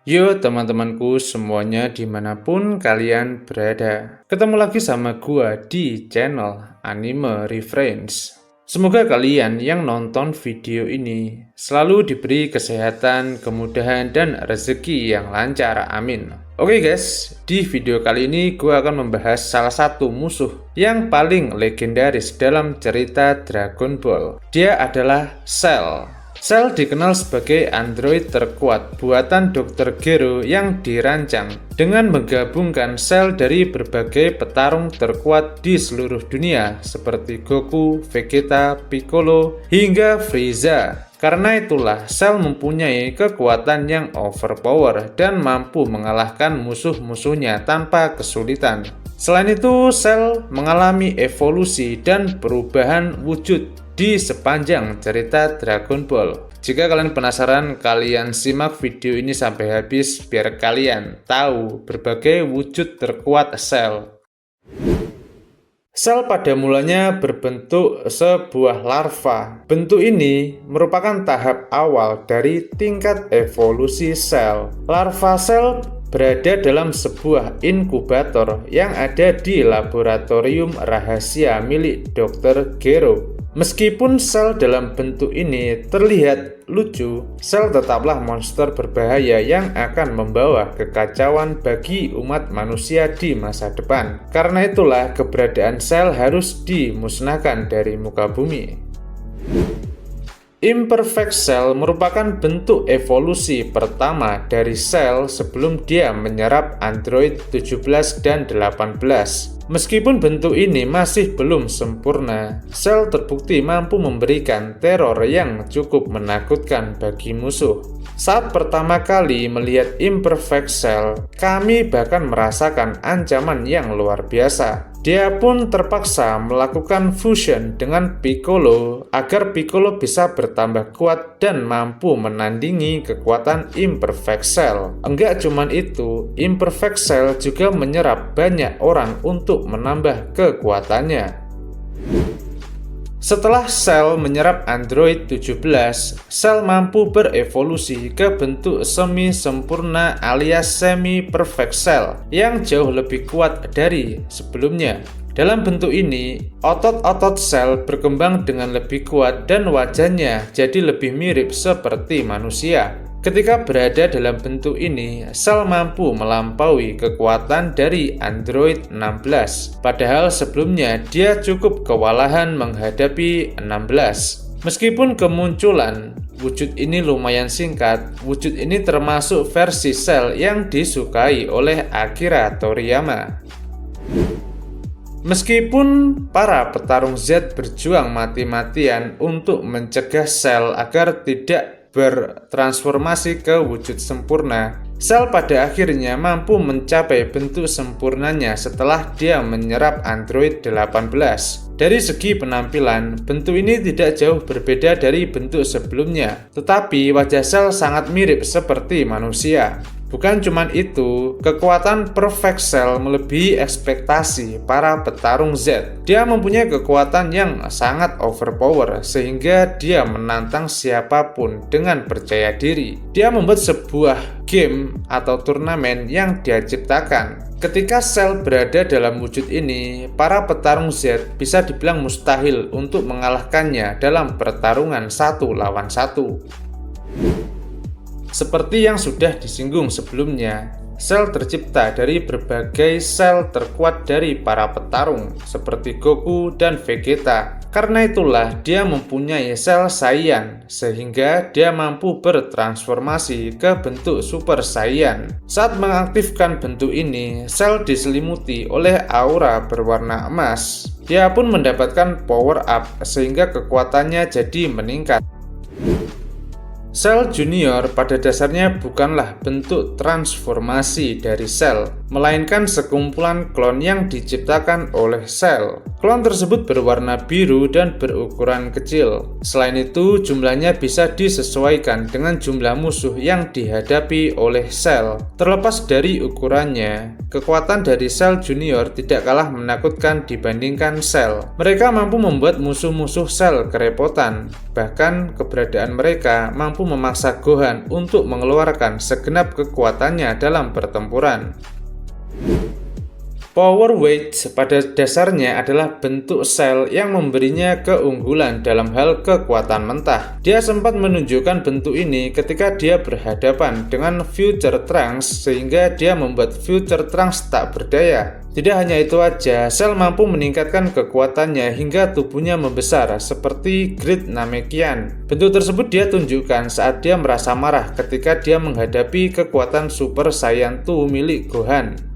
Yo teman-temanku semuanya dimanapun kalian berada. Ketemu lagi sama gua di channel Anime Reference. Semoga kalian yang nonton video ini selalu diberi kesehatan, kemudahan, dan rezeki yang lancar, amin. Oke guys, di video kali ini gua akan membahas salah satu musuh yang paling legendaris dalam cerita Dragon Ball. Dia adalah Cell. Cell dikenal sebagai android terkuat buatan Dr. Gero yang dirancang dengan menggabungkan sel dari berbagai petarung terkuat di seluruh dunia seperti Goku, Vegeta, Piccolo, hingga Frieza. Karena itulah Cell mempunyai kekuatan yang overpower dan mampu mengalahkan musuh-musuhnya tanpa kesulitan. Selain itu, Cell mengalami evolusi dan perubahan wujud di sepanjang cerita Dragon Ball. Jika kalian penasaran, kalian simak video ini sampai habis biar kalian tahu berbagai wujud terkuat Cell. Cell pada mulanya berbentuk sebuah larva. Bentuk ini merupakan tahap awal dari tingkat evolusi Cell. Larva Cell berada dalam sebuah inkubator yang ada di laboratorium rahasia milik Dr. Gero. Meskipun Cell dalam bentuk ini terlihat lucu, Cell tetaplah monster berbahaya yang akan membawa kekacauan bagi umat manusia di masa depan. Karena itulah keberadaan Cell harus dimusnahkan dari muka bumi. Imperfect Cell merupakan bentuk evolusi pertama dari Cell sebelum dia menyerap Android 17 dan 18. Meskipun bentuk ini masih belum sempurna, Cell terbukti mampu memberikan teror yang cukup menakutkan bagi musuh. Saat pertama kali melihat Imperfect Cell, kami bahkan merasakan ancaman yang luar biasa. Dia pun terpaksa melakukan fusion dengan Piccolo agar Piccolo bisa bertambah kuat dan mampu menandingi kekuatan Imperfect Cell. Enggak cuman itu, Imperfect Cell juga menyerap banyak orang untuk menambah kekuatannya. Setelah Cell menyerap Android 17, Cell mampu berevolusi ke bentuk semi-sempurna alias semi-perfect Cell yang jauh lebih kuat dari sebelumnya. Dalam bentuk ini, otot-otot Cell berkembang dengan lebih kuat dan wajahnya jadi lebih mirip seperti manusia. Ketika berada dalam bentuk ini, Cell mampu melampaui kekuatan dari Android 16. Padahal sebelumnya dia cukup kewalahan menghadapi 16. Meskipun kemunculan wujud ini lumayan singkat, wujud ini termasuk versi Cell yang disukai oleh Akira Toriyama. Meskipun para petarung Z berjuang mati-matian untuk mencegah Cell agar tidak bertransformasi ke wujud sempurna, Cell pada akhirnya mampu mencapai bentuk sempurnanya setelah dia menyerap Android 18. Dari segi penampilan, bentuk ini tidak jauh berbeda dari bentuk sebelumnya, tetapi wajah Cell sangat mirip seperti manusia. Bukan cuma itu, kekuatan Perfect Cell melebihi ekspektasi para petarung Z. Dia mempunyai kekuatan yang sangat overpower sehingga dia menantang siapapun dengan percaya diri. Dia membuat sebuah game atau turnamen yang dia ciptakan. Ketika Cell berada dalam wujud ini, para petarung Z bisa dibilang mustahil untuk mengalahkannya dalam pertarungan 1 lawan 1. Seperti yang sudah disinggung sebelumnya, Cell tercipta dari berbagai sel terkuat dari para petarung seperti Goku dan Vegeta. Karena itulah dia mempunyai sel Saiyan, sehingga dia mampu bertransformasi ke bentuk Super Saiyan. Saat mengaktifkan bentuk ini, Cell diselimuti oleh aura berwarna emas. Dia pun mendapatkan power up sehingga kekuatannya jadi meningkat. Cell Junior pada dasarnya bukanlah bentuk transformasi dari Cell, melainkan sekumpulan klon yang diciptakan oleh Cell. Klon tersebut berwarna biru dan berukuran kecil. Selain itu, jumlahnya bisa disesuaikan dengan jumlah musuh yang dihadapi oleh Cell. Terlepas dari ukurannya, kekuatan dari Cell Junior tidak kalah menakutkan dibandingkan Cell. Mereka mampu membuat musuh-musuh Cell kerepotan. Bahkan, keberadaan mereka mampu memaksa Gohan untuk mengeluarkan segenap kekuatannya dalam pertempuran. Power Weight pada dasarnya adalah bentuk Cell yang memberinya keunggulan dalam hal kekuatan mentah. Dia sempat menunjukkan bentuk ini ketika dia berhadapan dengan Future Trunks sehingga dia membuat Future Trunks tak berdaya. Tidak hanya itu aja, Cell mampu meningkatkan kekuatannya hingga tubuhnya membesar seperti Great Namekian. Bentuk tersebut dia tunjukkan saat dia merasa marah ketika dia menghadapi kekuatan Super Saiyan 2 milik Gohan.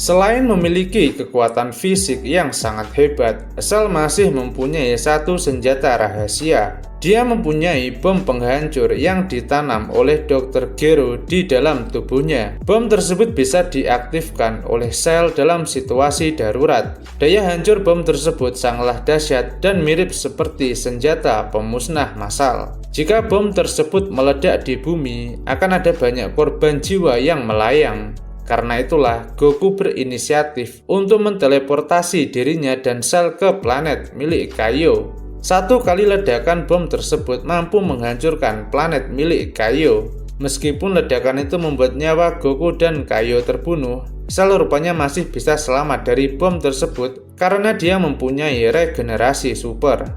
Selain memiliki kekuatan fisik yang sangat hebat, Cell masih mempunyai satu senjata rahasia. Dia mempunyai bom penghancur yang ditanam oleh Dr. Gero di dalam tubuhnya. Bom tersebut bisa diaktifkan oleh Cell dalam situasi darurat. Daya hancur bom tersebut sangatlah dahsyat dan mirip seperti senjata pemusnah massal. Jika bom tersebut meledak di bumi, akan ada banyak korban jiwa yang melayang. Karena itulah Goku berinisiatif untuk menteleportasi dirinya dan Cell ke planet milik Kaio. Satu kali ledakan bom tersebut mampu menghancurkan planet milik Kaio. Meskipun ledakan itu membuat nyawa Goku dan Kaio terbunuh, Cell rupanya masih bisa selamat dari bom tersebut karena dia mempunyai regenerasi super.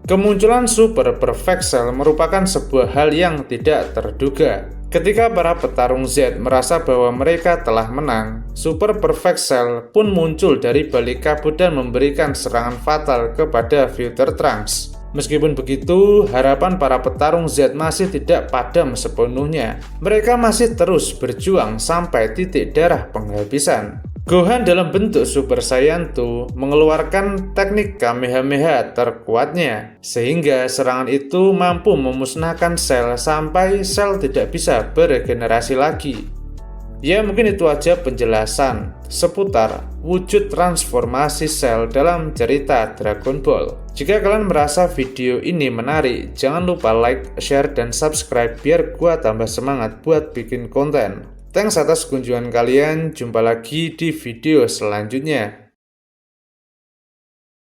Kemunculan Super Perfect Cell merupakan sebuah hal yang tidak terduga. Ketika para petarung Z merasa bahwa mereka telah menang, Super Perfect Cell pun muncul dari balik kabut dan memberikan serangan fatal kepada Future Trunks. Meskipun begitu, harapan para petarung Z masih tidak padam sepenuhnya. Mereka masih terus berjuang sampai titik darah penghabisan. Gohan dalam bentuk Super Saiyan 2 mengeluarkan teknik Kamehameha terkuatnya, sehingga serangan itu mampu memusnahkan Cell sampai Cell tidak bisa beregenerasi lagi. Ya, mungkin itu aja penjelasan seputar wujud transformasi Cell dalam cerita Dragon Ball. Jika kalian merasa video ini menarik, jangan lupa like, share, dan subscribe biar gua tambah semangat buat bikin konten. Thanks atas kunjungan kalian, jumpa lagi di video selanjutnya.